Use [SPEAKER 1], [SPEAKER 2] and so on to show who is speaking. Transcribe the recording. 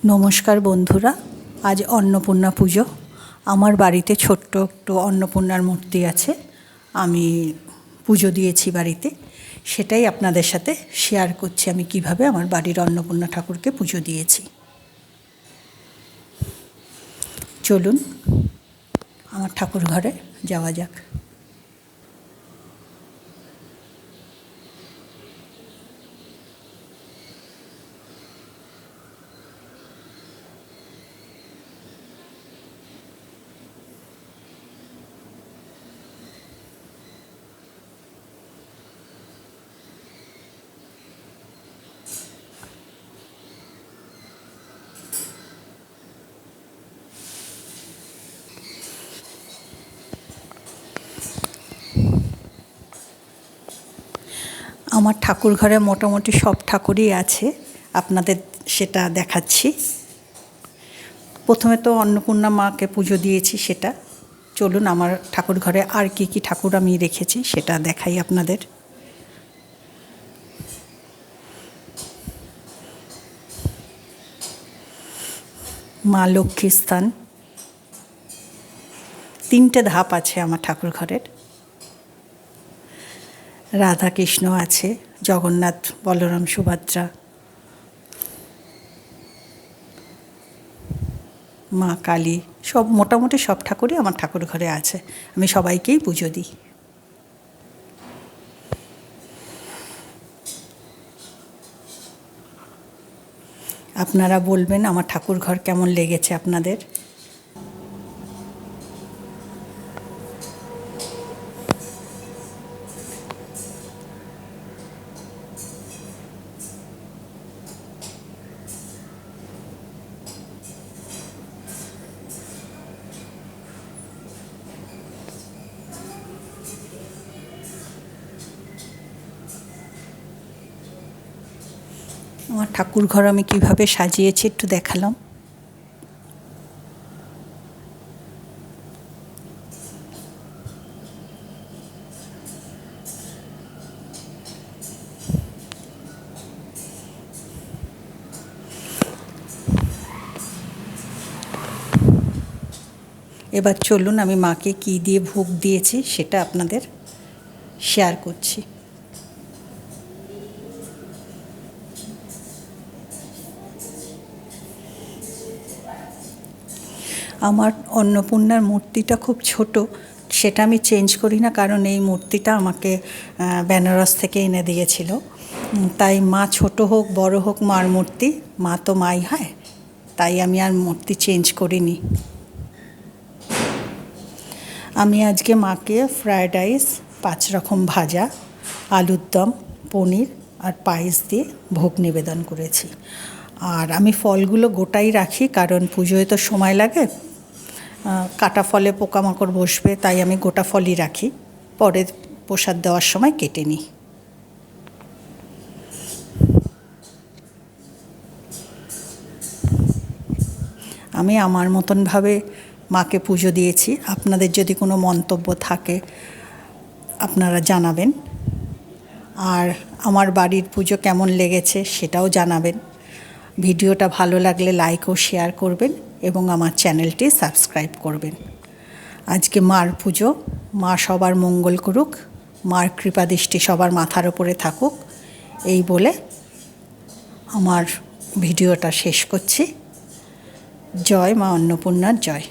[SPEAKER 1] নমস্কার বন্ধুরা, আজ অন্নপূর্ণা পুজো। আমার বাড়িতে ছোট্ট একটু অন্নপূর্ণার মূর্তি আছে, আমি পুজো দিয়েছি বাড়িতে। সেটাই আপনাদের সাথে শেয়ার করছি আমি কিভাবে আমার বাড়ির অন্নপূর্ণা ঠাকুরকে পুজো দিয়েছি। চলুন আমার ঠাকুর ঘরে যাওয়া যাক। আমার ঠাকুর ঘরে মোটামুটি সব ঠাকুরই আছে, আপনাদের সেটা দেখাচ্ছি। প্রথমে তো অন্নপূর্ণা মাকে পুজো দিয়েছি, সেটা চলুন আমার ঠাকুর ঘরে আর কি কি ঠাকুর আমি রেখেছি সেটা দেখাই আপনাদের। মা লক্ষ্মী স্থান, 3টে ধাপ আছে আমার ঠাকুর ঘরের। রাধা কৃষ্ণ আছে, জগন্নাথ বলরাম সুভদ্রা, মা কালী, সব মোটামুটি সব ঠাকুরই আমার ঠাকুর ঘরে আছে। আমি সবাইকেই পুজো দিই। আপনারা বলবেন আমার ঠাকুর ঘর কেমন লেগেছে আপনাদের। আমার ঠাকুর ঘর আমি কিভাবে সাজিয়েছি একটু দেখালাম। এবার চলুন আমি মাকে কী দিয়ে ভোগ দিয়েছি সেটা আপনাদের শেয়ার করছি। আমার অন্নপূর্ণার মূর্তিটা খুব ছোট, সেটা আমি চেঞ্জ করি না, কারণ এই মূর্তিটা আমাকে বেনারস থেকে এনে দিয়েছিল। তাই মা ছোট হোক বড় হোক মার মূর্তি, মা তো মাই হয়, তাই আমি আর মূর্তি চেঞ্জ করিনি। আমি আজকে মাকে ফ্রায়েড রাইস, 5 রকম ভাজা, আলুর দম, পনির আর পায়েস দিয়ে ভোগ নিবেদন করেছি। আর আমি ফলগুলো গোটাই রাখি, কারণ পুজোয় তো সময় লাগে, কাটা ফলে পোকামাকড় বসবে, তাই আমি গোটা ফলই রাখি, পরে প্রসাদ দেওয়ার সময় কেটে নিই। আমি আমার মতনভাবে মাকে পুজো দিয়েছি। আপনাদের যদি কোনো মন্তব্য থাকে আপনারা জানাবেন, আর আমার বাড়ির পুজো কেমন লেগেছে সেটাও জানাবেন। ভিডিওটা ভালো লাগলে লাইক ও শেয়ার করবেন এবং আমার চ্যানেলটি সাবস্ক্রাইব করবেন। আজকে মার পুজো, মা সবার মঙ্গল করুক, মার কৃপাদৃষ্টি সবার মাথার ওপরে থাকুক, এই বলে আমার ভিডিওটা শেষ করছি। জয় মা অন্নপূর্ণার জয়।